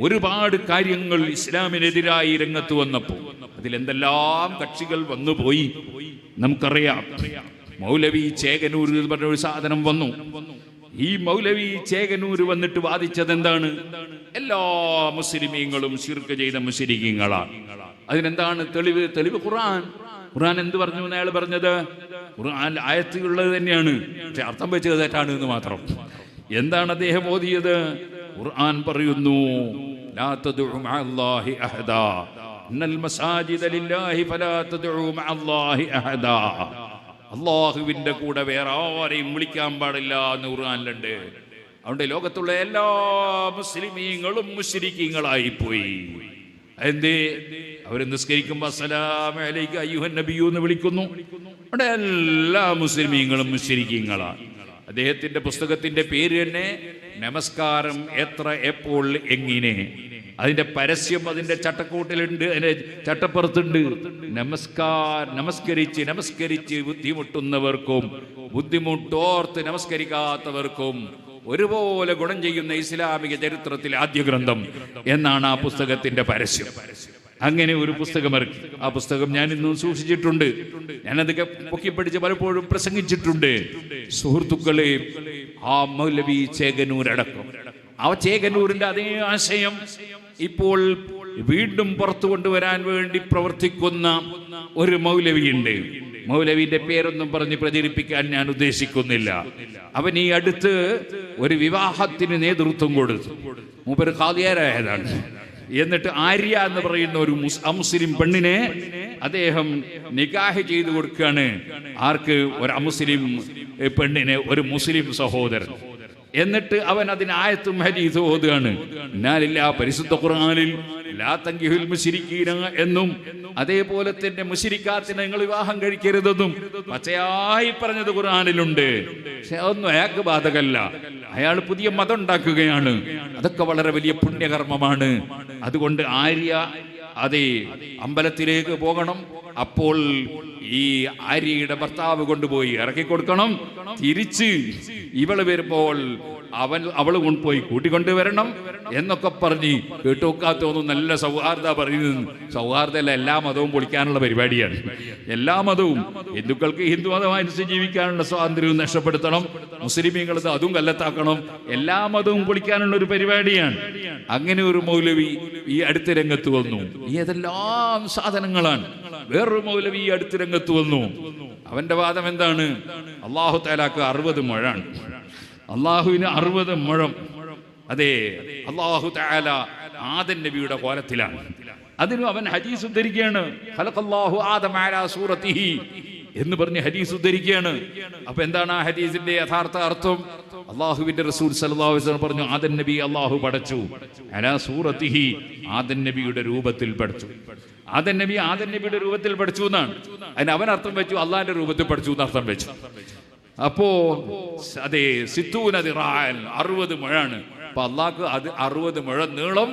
ഒരുപാട് കാര്യങ്ങൾ ഇസ്ലാമിനെതിരായി രംഗത്ത് വന്നപ്പോൾ അതിലെന്തെല്ലാം കക്ഷികൾ വന്നുപോയി നമുക്കറിയാം. മൗലവി ചേകനൂർ എന്ന് പറഞ്ഞ ഒരു സാധനം വന്നു. ഈ മൗലവി ചേകനൂർ വന്നിട്ട് വാദിച്ചത് എന്താണ്? എല്ലാ മുസ്ലിമീങ്ങളും ശിർക്ക് ചെയ്ത മുശ്രിക്കീങ്ങളാണ്. അതിനെന്താണ് തെളിവ്? ഖുർആൻ എന്ത് പറഞ്ഞു എന്ന് അയാൾ പറഞ്ഞത്? ഖുർആൻ ആയത്തുള്ളത് തന്നെയാണ്, പക്ഷെ അർത്ഥം വെച്ചത് തെറ്റാണ് എന്ന് മാത്രം. എന്താണ് അദ്ദേഹം ഓതിയത്? ഖുർആൻ പറയുന്നു, ലാ തദ്ഉ മഅല്ലാഹി അഹദാ ഇന്നൽ മസാജിദ ലില്ലാഹി ഫലാ തദ്ഉ മഅല്ലാഹി അഹദാ. അല്ലാഹുവിന്റെ കൂടെ വേറെ ആരെയും വിളിക്കാൻ പാടില്ല എന്ന് ഖുർആനിലുണ്ട്. അതുകൊണ്ട് ലോകത്തുള്ള എല്ലാ മുസ്ലിമീങ്ങളും മുശ്രിക്കീങ്ങളായി പോയി. എന്തേ? അവർ നിസ്കരിക്കുമ്പോൾ അസ്സലാമു അലൈക അയ്യുഹൻ നബിയു എന്ന് വിളിക്കുന്നു. അവിടെ എല്ലാ മുസ്ലിമീങ്ങളും മുശ്രിക്കീങ്ങളാണ്. അദ്ദേഹത്തിന്റെ പുസ്തകത്തിന്റെ പേര് തന്നെ നമസ്കാരം എത്ര, എപ്പോൾ, എങ്ങനെ. അതിന്റെ പരസ്യം അതിന്റെ ചട്ടക്കൂട്ടിലുണ്ട്, അതിന്റെ ചട്ടപ്പുറത്തുണ്ട്. നമസ്കരിച്ച് ബുദ്ധിമുട്ടുന്നവർക്കും ബുദ്ധിമുട്ടോർത്ത് നമസ്കരിക്കാത്തവർക്കും ഒരുപോലെ ഗുണം ചെയ്യുന്ന ഇസ്ലാമിക ചരിത്രത്തിലെ ആദ്യ ഗ്രന്ഥം എന്നാണ് ആ പുസ്തകത്തിന്റെ പരസ്യം. അങ്ങനെ ഒരു പുസ്തകം ഇറക്കി. ആ പുസ്തകം ഞാൻ ഇന്നും സൂക്ഷിച്ചിട്ടുണ്ട്. ഞാനതൊക്കെ പൊക്കിപ്പടിച്ച് പലപ്പോഴും പ്രസംഗിച്ചിട്ടുണ്ട്. സുഹൃത്തുക്കളെ, ആ മൗലവി ചേകനൂരടക്കം ആ ചേകനൂരിന്റെ അതേ ആശയം ഇപ്പോൾ വീണ്ടും പുറത്തു കൊണ്ടുവരാൻ വേണ്ടി പ്രവർത്തിക്കുന്ന ഒരു മൗലവിയുണ്ട്. മൗലവിന്റെ പേരൊന്നും പറഞ്ഞ് പ്രചരിപ്പിക്കാൻ ഞാൻ ഉദ്ദേശിക്കുന്നില്ല. അവൻ ഈ അടുത്ത് ഒരു വിവാഹത്തിന് നേതൃത്വം കൊടുത്തു. മൂപ്പര് ഖാദിയാരായതാണ്. എന്നിട്ട് ആര്യ എന്ന് പറയുന്ന ഒരു അമുസ്ലിം പെണ്ണിനെ അദ്ദേഹം നിക്കാഹ് ചെയ്തു കൊടുക്കുകയാണ്. ആർക്ക്? ഒരു അമുസ്ലിം പെണ്ണിനെ ഒരു മുസ്ലിം സഹോദരൻ. എന്നിട്ട് അവൻ അതിന് ആയത്തും ഹദീസും ഓതുകയാണ്. ഇന്നാലില്ലാ പരിശുദ്ധ ഖുർആനിൽ ലാ തൻകിഹുൽ മുശ്രിക്കീന എന്നും അതേപോലെ തന്നെ മുശ്രിക്കാത്തിനെ നിങ്ങൾ വിവാഹം കഴിക്കരുതെന്നും പച്ചയായി പറഞ്ഞത് ഖുർആനിലുണ്ട്. പക്ഷെ അതൊന്നും അയാൾക്ക് ബാധകല്ല. അയാൾ പുതിയ മതം ഉണ്ടാക്കുകയാണ്. അതൊക്കെ വളരെ വലിയ പുണ്യകർമ്മമാണ്. അതുകൊണ്ട് ആര്യ അതെ അമ്പലത്തിലേക്ക് പോകണം. അപ്പോൾ ഈ ആര്യയുടെ ഭർത്താവ് കൊണ്ടുപോയി ഇറക്കി കൊടുക്കണം. തിരിച്ച് ഇവള് വരുമ്പോൾ അവള് കൊണ്ടുപോയി കൂട്ടിക്കൊണ്ടുവരണം എന്നൊക്കെ പറഞ്ഞ് കേട്ടുനോക്കാത്തൊന്നും നല്ല സൗഹാർദ്ദ പറയുന്നത്. സൗഹാർദ്ദമല്ല, എല്ലാ മതവും പൊളിക്കാനുള്ള പരിപാടിയാണ്. എല്ലാ മതവും ഹിന്ദുക്കൾക്ക് ഹിന്ദു മതമനുസരിച്ച് ജീവിക്കാനുള്ള സ്വാതന്ത്ര്യവും നഷ്ടപ്പെടുത്തണം. മുസ്ലിമീങ്ങളത് അതും കല്ലത്താക്കണം. എല്ലാ മതവും പൊളിക്കാനുള്ള ഒരു പരിപാടിയാണ്. അങ്ങനെ ഒരു മൗലവി ഈ അടുത്ത രംഗത്ത് വന്നു. ഏതെല്ലാം സാധനങ്ങളാണ്. വേറൊരു മൗലവി ഈ അടുത്ത രംഗത്ത് വന്നു. അവന്റെ വാദം എന്താണ്? അല്ലാഹു തആലാക്ക് 60 മുഴാണ്. അള്ളാഹുവിന് 60 മുഴം. അതെ, അല്ലാഹു തആല ആദം നബിയുടെ കോലത്തിലാണ്. അതിനും അവൻ ഹദീസ് ഉദ്ധരിക്കുകയാണ്. ഖലഖല്ലാഹു ആദമ അലാ സൂറത്തിഹി എന്ന് പറഞ്ഞ് ഹദീസ് ഉദ്ധരിക്കുകയാണ്. അപ്പൊ എന്താണ് ആ ഹദീസിന്റെ യഥാർത്ഥ അർത്ഥം? അള്ളാഹുവിന്റെ റസൂൽ സല്ലല്ലാഹു അലൈഹി വസല്ലം പറഞ്ഞു, ആദം നബി അള്ളാഹു പടച്ചു അലാ സൂറത്തിഹി, ആദം നബിയുടെ രൂപത്തിൽ പഠിച്ചു. ആദം നബിയുടെ രൂപത്തിൽ പഠിച്ചു എന്നാണ്. അതിന് അവൻ അർത്ഥം വെച്ചു അള്ളാഹിന്റെ രൂപത്തിൽ പഠിച്ചു എന്ന് അർത്ഥം വെച്ചു. അപ്പോ അതെ, 60 മുഴാണ്. അപ്പൊ അള്ളാഹ്ക്ക് അത് 60 മുഴ നീളം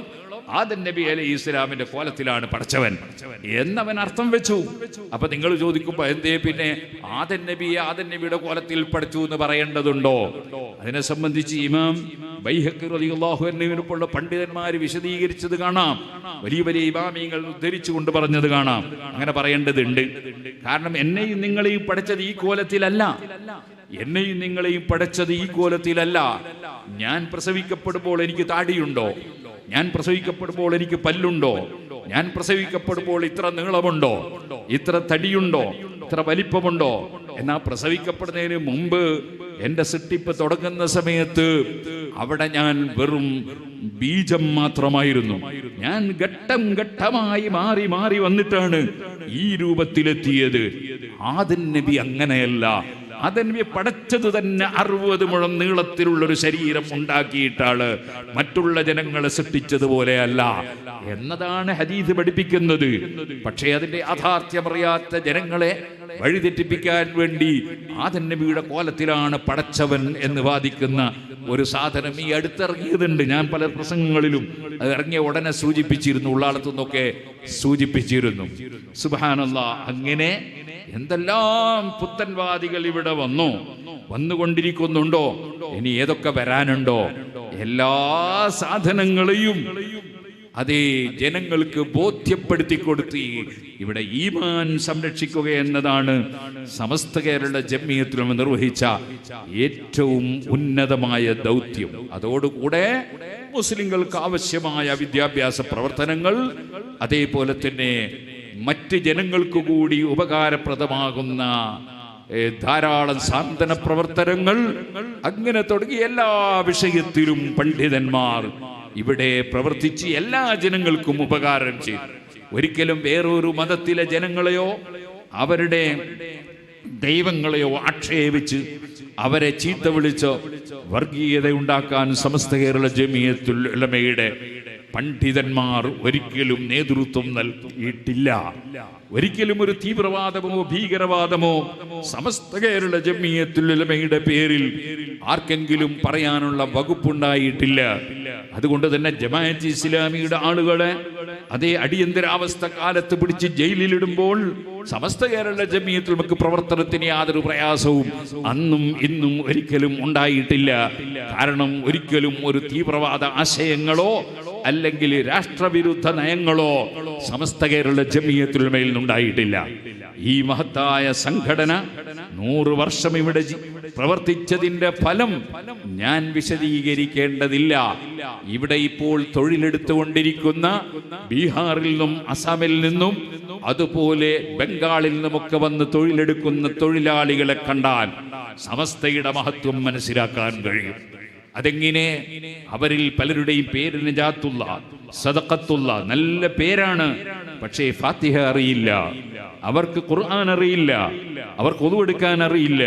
ആദം നബി അലൈഹി ഇസ്ലാമിന്റെ കോലത്തിലാണ് പഠിച്ചവൻ എന്നവൻ അർത്ഥം വെച്ചു. അപ്പൊ നിങ്ങൾ ചോദിക്കുമ്പോ എന്തേ പിന്നെ ആദം നബിയുടെ കോലത്തിൽ പഠിച്ചു എന്ന് പറയേണ്ടതുണ്ടോ? അതിനെ സംബന്ധിച്ച് ഇമാം ബൈഹഖി റളിയല്ലാഹു അൻഹുവിനെപ്പോലുള്ള പണ്ഡിതന്മാർ വിശദീകരിച്ചത് കാണാം. വലിയ വലിയ ഇമാമിങ്ങൾ ഉദ്ധരിച്ചുകൊണ്ട് പറഞ്ഞത് കാണാം. അങ്ങനെ പറയേണ്ടതുണ്ട്. കാരണം എന്നെയും നിങ്ങളെയും പഠിച്ചത് ഈ കോലത്തിലല്ല. ഞാൻ പ്രസവിക്കപ്പെടുമ്പോൾ എനിക്ക് താടിയുണ്ടോ? ഞാൻ പ്രസവിക്കപ്പെടുമ്പോൾ എനിക്ക് പല്ലുണ്ടോ? ഞാൻ പ്രസവിക്കപ്പെടുമ്പോൾ ഇത്ര നീളമുണ്ടോ? ഇത്ര തടിയുണ്ടോ? ഇത്ര വലിപ്പമുണ്ടോ? എന്നാ പ്രസവിക്കപ്പെടുന്നതിന് മുമ്പ് എന്റെ സൃഷ്ടിപ്പ് തുടങ്ങുന്ന സമയത്ത് അവിടെ ഞാൻ വെറും ബീജം മാത്രമായിരുന്നു. ഞാൻ ഘട്ടം ഘട്ടമായി മാറി മാറി വന്നിട്ടാണ് ഈ രൂപത്തിലെത്തിയത്. ആദം നബി അങ്ങനെയല്ല. ആദം നബി പഠിച്ചത് തന്നെ 60 മുഴം നീളത്തിലുള്ളൊരു ശരീരം ഉണ്ടാക്കിയിട്ടാണ്. മറ്റുള്ള ജനങ്ങളെ സൃഷ്ടിച്ചതുപോലെയല്ല എന്നതാണ് ഹദീസ് പഠിപ്പിക്കുന്നത്. പക്ഷേ അതിന്റെ യാഥാർത്ഥ്യമറിയാത്ത ജനങ്ങളെ വഴിതെറ്റിപ്പിക്കാൻ വേണ്ടി ആദം നബിയുടെ കോലത്തിലാണ് പടച്ചവൻ എന്ന് വാദിക്കുന്ന ഒരു സാധനം ഈ അടുത്തിറങ്ങിയതുണ്ട്. ഞാൻ പല പ്രസംഗങ്ങളിലും അത് ഇറങ്ങിയ ഉടനെ സൂചിപ്പിച്ചിരുന്നു, ഉള്ളാളത്തുനിന്നൊക്കെ സൂചിപ്പിച്ചിരുന്നു. സുബ്ഹാനല്ലാഹ്, അങ്ങനെ എന്തെല്ലാം പുത്തൻവാദികൾ ഇവിടെ വന്നുകൊണ്ടിരിക്കുന്നുണ്ടോ? ഇനി ഏതൊക്കെ വരാനുണ്ടോ? എല്ലാ സാധനങ്ങളെയും അതേ ജനങ്ങൾക്ക് ബോധ്യപ്പെടുത്തി കൊടുത്ത് ഇവിടെ ഈമാൻ സംരക്ഷിക്കുക എന്നതാണ് സമസ്ത കേരള ജംഇയ്യത്തുൽ ഉലമ നിർവഹിച്ച ഏറ്റവും ഉന്നതമായ ദൗത്യം. അതോടുകൂടെ മുസ്ലിങ്ങൾക്ക് ആവശ്യമായ വിദ്യാഭ്യാസ പ്രവർത്തനങ്ങൾ, അതേപോലെ തന്നെ മറ്റ് ജനങ്ങൾക്ക് കൂടി ഉപകാരപ്രദമാകുന്ന ധാരാളം സാന്ത്വന പ്രവർത്തനങ്ങൾ, അങ്ങനെ തുടങ്ങി എല്ലാ വിഷയത്തിലും പണ്ഡിതന്മാർ ഇവിടെ പ്രവർത്തിച്ച് എല്ലാ ജനങ്ങൾക്കും ഉപകാരം ചെയ്തു. ഒരിക്കലും വേറൊരു മതത്തിലെ ജനങ്ങളെയോ അവരുടെ ദൈവങ്ങളെയോ ആക്ഷേപിച്ച് അവരെ ചീത്ത വിളിച്ച് വർഗീയത ഉണ്ടാക്കാൻ സമസ്ത കേരള ജംഇയ്യത്തുൽ ഉലമയുടെ പണ്ഡിതന്മാർ ഒരിക്കലും നേതൃത്വം നൽകിയിട്ടില്ല. ഒരിക്കലും ഒരു തീവ്രവാദമോ ഭീകരവാദമോ സമസ്ത കേരള ജംഇയ്യത്തുൽ ഉലമയുടെ പേരിൽ ആർക്കെങ്കിലും പറയാനുള്ള വകുപ്പുണ്ടായിട്ടില്ല. അതുകൊണ്ട് തന്നെ ജമാഅത്ത് ഇസ്ലാമിയുടെ ആളുകളെ അതേ അടിയന്തരാവസ്ഥ കാലത്ത് പിടിച്ച് ജയിലിലിടുമ്പോൾ സമസ്ത കേരള ജംഇയ്യത്തുൽ ഉലമക്ക് പ്രവർത്തനത്തിന് യാതൊരു പ്രയാസവും അന്നും ഇന്നും ഒരിക്കലും ഉണ്ടായിട്ടില്ല. കാരണം ഒരിക്കലും ഒരു തീവ്രവാദ ആശയങ്ങളോ അല്ലെങ്കിൽ രാഷ്ട്രവിരുദ്ധ നയങ്ങളോ സമസ്ത കേരള ജംഇയ്യത്തുൽ ഉലമയിൽ നിന്നുണ്ടായിട്ടില്ല. ഈ മഹത്തായ സംഘടന 100 വർഷം ഇവിടെ പ്രവർത്തിച്ചതിന്റെ ഫലം ഞാൻ വിശദീകരിക്കേണ്ടതില്ല. ഇവിടെ ഇപ്പോൾ തൊഴിലെടുത്തുകൊണ്ടിരിക്കുന്ന ബീഹാറിൽ നിന്നും അസാമിൽ നിന്നും അതുപോലെ ബംഗാളിൽ നിന്നുമൊക്കെ വന്ന് തൊഴിലെടുക്കുന്ന തൊഴിലാളികളെ കണ്ടാൽ സമസ്തയുടെ മഹത്വം മനസ്സിലാക്കാൻ കഴിയും. അതെങ്ങനെ? അവരിൽ പലരുടെയും പേര് നജാത്തുള്ള, സദഖത്തുള്ള, നല്ല പേരാണ്. പക്ഷേ ഫാത്തിഹ അറിയില്ല, അവർക്ക് ഖുർആൻ അറിയില്ല, അവർക്ക് ഒളു എടുക്കാൻ അറിയില്ല.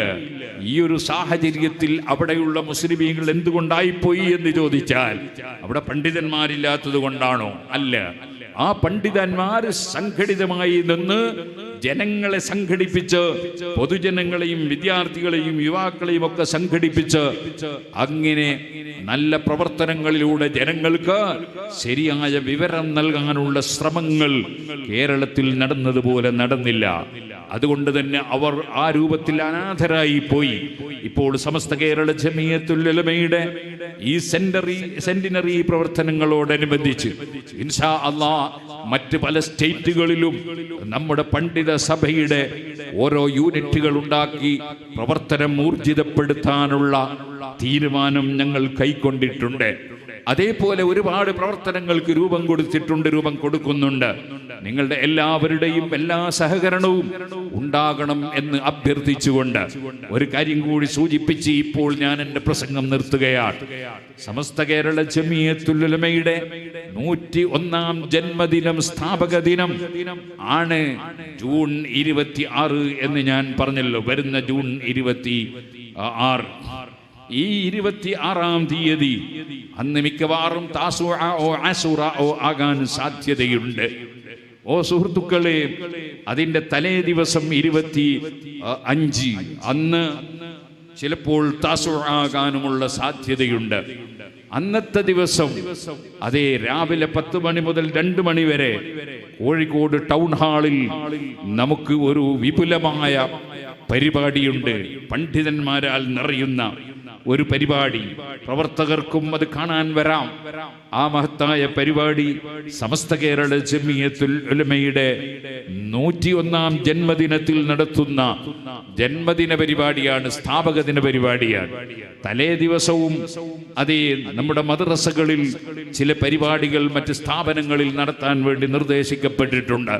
ഈ ഒരു സാഹചര്യത്തിൽ അവിടെയുള്ള മുസ്ലിമീങ്ങൾ എന്തുകൊണ്ടായിപ്പോയി എന്ന് ചോദിച്ചാൽ അവിടെ പണ്ഡിതന്മാരില്ലാത്തത് കൊണ്ടാണോ? അല്ല. ആ പണ്ഡിതന്മാർ സംഘടിതമായി നിന്ന് ജനങ്ങളെ സംഘടിപ്പിച്ച്, പൊതുജനങ്ങളെയും വിദ്യാർത്ഥികളെയും യുവാക്കളെയും ഒക്കെ സംഘടിപ്പിച്ച് അങ്ങനെ നല്ല പ്രവർത്തനങ്ങളിലൂടെ ജനങ്ങൾക്ക് ശരിയായ വിവരം നൽകാനുള്ള ശ്രമങ്ങൾ കേരളത്തിൽ നടന്നതുപോലെ നടന്നില്ല. അതുകൊണ്ട് തന്നെ അവർ ആ രൂപത്തിൽ അനാഥരായി പോയി. ഇപ്പോൾ സമസ്ത കേരള ജംഇയ്യത്തുൽ ഉലമയുടെ ഈ സെന്റിനറി പ്രവർത്തനങ്ങളോടനുബന്ധിച്ച് ഇൻഷാ അല്ലാഹ് മറ്റ് പല സ്റ്റേറ്റുകളിലും നമ്മുടെ പണ്ഡിത സഭയുടെ ഓരോ യൂണിറ്റുകൾ ഉണ്ടാക്കി പ്രവർത്തനം ഊർജിതപ്പെടുത്താനുള്ള തീരുമാനം ഞങ്ങൾ കൈക്കൊണ്ടിട്ടുണ്ട്. അതേപോലെ ഒരുപാട് പ്രവർത്തനങ്ങൾക്ക് രൂപം കൊടുത്തിട്ടുണ്ട്, രൂപം കൊടുക്കുന്നുണ്ട്. നിങ്ങളുടെ എല്ലാവരുടെയും എല്ലാ സഹകരണവും ഉണ്ടാകണം എന്ന് അഭ്യർത്ഥിച്ചുകൊണ്ട് ഒരു കാര്യം കൂടി സൂചിപ്പിച്ച് ഇപ്പോൾ ഞാൻ എൻ്റെ പ്രസംഗം നിർത്തുകയാണ്. സമസ്ത കേരള ജംഇയ്യത്തുൽ ഉലമയുടെ 101ാം ജന്മദിനം, സ്ഥാപക ദിനം ആണ് ജൂൺ 26 എന്ന് ഞാൻ പറഞ്ഞല്ലോ. വരുന്ന ജൂൺ 26. ഈ 26-ാം തീയതി അന്ന് മിക്കവാറും താസുഅ ആശുറ ആകാൻ സാധ്യതയുണ്ട്. ഓ സുഹൃത്തുക്കളെ, അതിന്റെ തലേ ദിവസം 25 അന്ന് ചിലപ്പോൾ താസുഅ ആകാനുമുള്ള സാധ്യതയുണ്ട്. അന്നത്തെ ദിവസം അതേ രാവിലെ 10 മണി മുതൽ 2 മണി വരെ കോഴിക്കോട് ടൗൺ ഹാളിൽ നമുക്ക് ഒരു വിപുലമായ പരിപാടിയുണ്ട്. പണ്ഡിതന്മാരാൽ നിറയുന്ന ഒരു പരിപാടി. പ്രവർത്തകർക്കും അത് കാണാൻ വരാം. ആ മഹത്തായ പരിപാടി സമസ്ത കേരള ജംഇയ്യത്തുൽ ഉലമയുടെ 101ാം ജന്മദിനത്തിൽ നടത്തുന്ന ജന്മദിന പരിപാടിയാണ്, സ്ഥാപക ദിന പരിപാടിയാണ്. തലേ ദിവസവും അതേ നമ്മുടെ മദ്രസകളിൽ ചില പരിപാടികൾ മറ്റ് സ്ഥാപനങ്ങളിൽ നടത്താൻ വേണ്ടി നിർദ്ദേശിക്കപ്പെട്ടിട്ടുണ്ട്.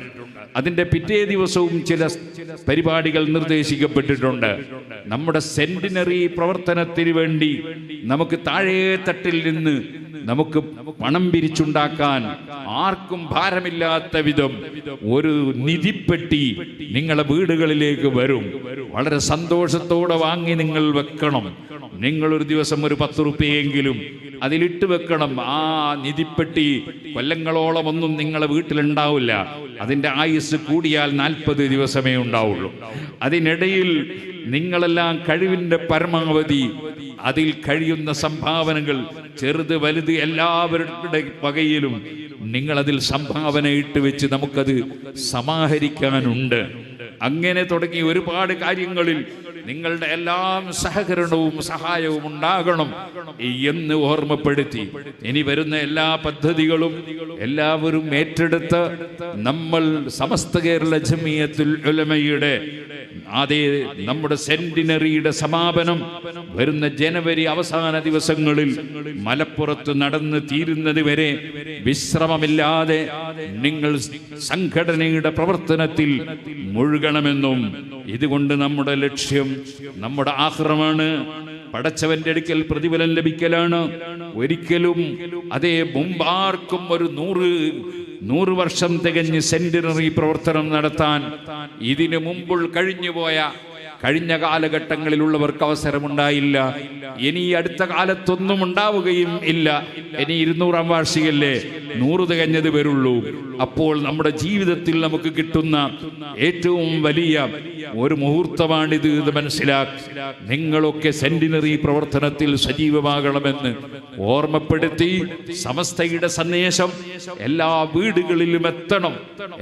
അതിന്റെ പിറ്റേ ദിവസവും ചില പരിപാടികൾ നിർദ്ദേശിക്കപ്പെട്ടിട്ടുണ്ട്. നമ്മുടെ സെന്റിനറി പ്രവർത്തനത്തിന് വേണ്ടി നമുക്ക് താഴെ തട്ടിൽ നിന്ന് നമുക്ക് പണം പിരിച്ചുണ്ടാക്കാൻ ആർക്കും ഭാരമില്ലാത്ത വിധം ഒരു നിധിപ്പെട്ടി നിങ്ങളെ വീടുകളിലേക്ക് വരും. വളരെ സന്തോഷത്തോടെ വാങ്ങി നിങ്ങൾ വെക്കണം. നിങ്ങളൊരു ദിവസം ഒരു 10 റുപ്യയെങ്കിലും അതിലിട്ട് വെക്കണം. ആ നിധിപ്പെട്ടി കൊല്ലങ്ങളോളം ഒന്നും നിങ്ങളെ വീട്ടിലുണ്ടാവില്ല. അതിൻ്റെ ആയുസ് കൂടിയാൽ 40 ദിവസമേ ഉണ്ടാവുള്ളൂ. അതിനിടയിൽ നിങ്ങളെല്ലാം കഴിവിൻ്റെ പരമാവധി അതിൽ കഴിയുന്ന സംഭാവനകൾ, ചെറുത് വലുത് എല്ലാവരുടെ വകയിലും നിങ്ങളതിൽ സംഭാവന ഇട്ട് വെച്ച് നമുക്കത് സമാഹരിക്കാനുണ്ട്. അങ്ങനെ തുടങ്ങി ഒരുപാട് കാര്യങ്ങളിൽ നിങ്ങളുടെ എല്ലാം സഹകരണവും സഹായവും ഉണ്ടാകണം എന്ന് ഓർമ്മപ്പെടുത്തി ഇനി വരുന്ന എല്ലാ പദ്ധതികളും എല്ലാവരും ഏറ്റെടുത്ത് നമ്മൾ സമസ്ത കേരള ജമിയത്തുൽ ഉലമയുടെ അതേ നമ്മുടെ സെന്റിനറിയുടെ സമാപനം വരുന്ന ജനുവരി അവസാന ദിവസങ്ങളിൽ മലപ്പുറത്ത് നടന്ന് തീരുന്നത് വരെ വിശ്രമമില്ലാതെ നിങ്ങൾ സംഘടനയുടെ പ്രവർത്തനത്തിൽ മുഴുകണമെന്നും ഇതുകൊണ്ട് നമ്മുടെ ലക്ഷ്യം നമ്മുടെ ആഖിറമാണ്, പടച്ചവന്റെ അടുക്കൽ പ്രതിഫലം ലഭിക്കലാണ്. ഒരിക്കലും അതേ മുമ്പാർക്കും ഒരു 100 വർഷം തികഞ്ഞ് സെന്റിനറി പ്രവർത്തനം നടത്താൻ ഇതിനു മുമ്പ് കഴിഞ്ഞ കാലഘട്ടങ്ങളിലുള്ളവർക്ക് അവസരമുണ്ടായില്ല. ഇനി അടുത്ത കാലത്തൊന്നും ഉണ്ടാവുകയും ഇല്ല. ഇനി 200-ാം വാർഷികല്ലേ 100 തികഞ്ഞത് വരുള്ളൂ. അപ്പോൾ നമ്മുടെ ജീവിതത്തിൽ നമുക്ക് കിട്ടുന്ന ഏറ്റവും വലിയ ഒരു മുഹൂർത്തമാണിത് എന്ന് മനസ്സിലാക്കി നിങ്ങളൊക്കെ സെന്റിനറി പ്രവർത്തനത്തിൽ സജീവമാകണമെന്ന് ഓർമ്മപ്പെടുത്തി സമസ്തയുടെ സന്ദേശം എല്ലാ വീടുകളിലും എത്തണം,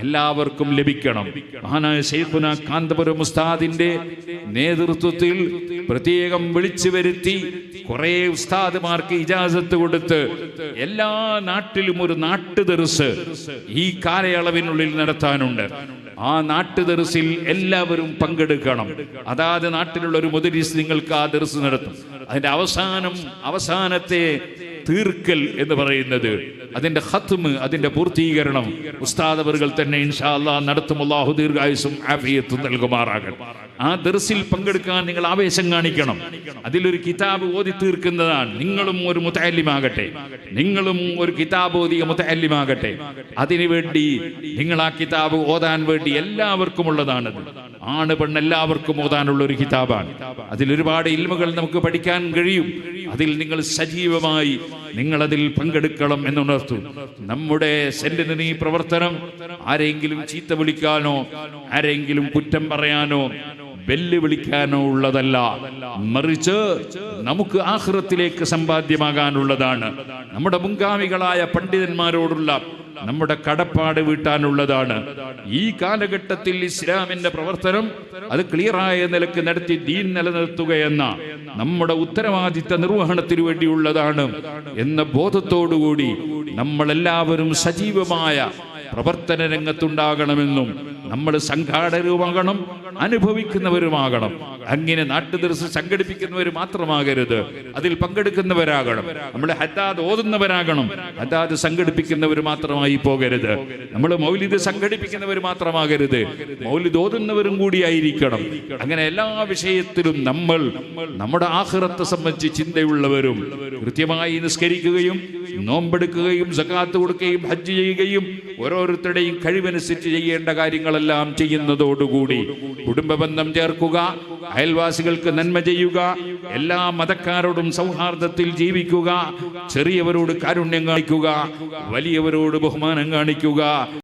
എല്ലാവർക്കും ലഭിക്കണം. മഹാനായ ശൈഖുന കാന്തപുരം ഉസ്താദിന്റെ നേതൃത്വത്തിൽ പ്രത്യേകം വിളിച്ചു വരുത്തി കുറെ ഉസ്താദുമാർക്ക് ഇജാസത്ത് കൊടുത്ത് എല്ലാ നാട്ടിലും ഒരു നാട്ടുദർസ് ഈ കാലയളവിനുള്ളിൽ നടത്താനുണ്ട്. ആ നാട്ടുദർസിൽ എല്ലാവരും പങ്കെടുക്കണം. അതാത് നാട്ടിലുള്ള ഒരു മുദരിസ് നിങ്ങൾക്ക് ആ ദർസ് നടത്തും. അതിന്റെ അവസാനത്തെ തീർക്കൽ എന്ന് പറയുന്നത് അതിന്റെ ഖത്മ്, അതിന്റെ പൂർത്തീകരണം ഉസ്താദ് അവറുകൾ തന്നെ ഇൻഷാ അല്ലാഹ് നടത്തും. അല്ലാഹു ദീർഘായുസ്സും ആഫിയത്തും നൽകുമാറാകട്ടെ. ആ ദർസിൽ പങ്കെടുക്കാൻ നിങ്ങൾ ആവേശം കാണിക്കണം. അതിലൊരു കിതാബ് ഓതി തീർക്കുന്നതാണ്. നിങ്ങളും ഒരു മുതഅല്ലിമാകട്ടെ, നിങ്ങളും ഒരു കിതാബ് ഓതിയ മുതഅല്ലിമാകട്ടെ. അതിനുവേണ്ടി നിങ്ങൾ ആ കിതാബ് ഓതാൻ വേണ്ടി എല്ലാവർക്കും ഉള്ളതാണത്. ആണ് പെണ്ണ് എല്ലാവർക്കും ഓതാനുള്ള ഒരു കിതാബാണ്. അതിലൊരുപാട് ഇൽമുകൾ നമുക്ക് പഠിക്കാൻ കഴിയും. അതിൽ നിങ്ങൾ സജീവമായി നിങ്ങളതിൽ പങ്കെടുക്കണം എന്നുണർത്തു. നമ്മുടെ സെന്റിനറി പ്രവർത്തനം ആരെങ്കിലും ചീത്ത വിളിക്കാനോ ആരെങ്കിലും കുറ്റം പറയാനോ വെല്ലുവിളിക്കാനോ ഉള്ളതല്ല, മറിച്ച് നമുക്ക് ആഖിറത്തിലേക്ക് സമ്പാദ്യമാകാനുള്ളതാണ്. നമ്മുടെ മുൻഗാമികളായ പണ്ഡിതന്മാരോടുള്ള നമ്മുടെ കടപ്പാട് വീട്ടാനുള്ളതാണ്. ഈ കാലഘട്ടത്തിൽ ഇസ്ലാമിന്റെ പ്രവർത്തനം അത് ക്ലിയറായ നിലക്ക് നടത്തി ദീൻ നിലനിർത്തുകയെന്ന നമ്മുടെ ഉത്തരവാദിത്ത നിർവഹണത്തിന് വേണ്ടിയുള്ളതാണ് എന്ന ബോധത്തോടുകൂടി നമ്മളെല്ലാവരും സജീവമായ പ്രവർത്തന രംഗത്തുണ്ടാകണമെന്നും നമ്മൾ സംഘാടകരുമാകണം, അനുഭവിക്കുന്നവരുമാകണം. അങ്ങനെ നാട്ടുദർസ് സംഘടിപ്പിക്കുന്നവർ മാത്രമാകരുത്, അതിൽ പങ്കെടുക്കുന്നവരാകണം. നമ്മൾ ഹദ്ദാദ് ഓതുന്നവരാകണം, ഹദ്ദാദ് സംഘടിപ്പിക്കുന്നവർ മാത്രമായി പോകരുത്. നമ്മൾ മൗലിദ് സംഘടിപ്പിക്കുന്നവർ മാത്രമാകരുത്, മൗലിദ് ഓതുന്നവരും കൂടിയായിരിക്കണം. അങ്ങനെ എല്ലാ വിഷയത്തിലും നമ്മൾ നമ്മുടെ ആഖിറത്തെ സംബന്ധിച്ച് ചിന്തയുള്ളവരും കൃത്യമായി നിസ്കരിക്കുകയും നോമ്പെടുക്കുകയും സകാത്ത് കൊടുക്കുകയും ഹജ്ജ് ചെയ്യുകയും ഓരോരുത്തരുടെയും കഴിവനുസരിച്ച് ചെയ്യേണ്ട കാര്യങ്ങളെല്ലാം ചെയ്യുന്നതോടുകൂടി കുടുംബബന്ധം ചേർക്കുക, അയൽവാസികൾക്ക് നന്മ ചെയ്യുക, എല്ലാ മതക്കാരോടും സൗഹാർദ്ദത്തിൽ ജീവിക്കുക, ചെറിയവരോട് കാരുണ്യം കാണിക്കുക, വലിയവരോട് ബഹുമാനം കാണിക്കുക.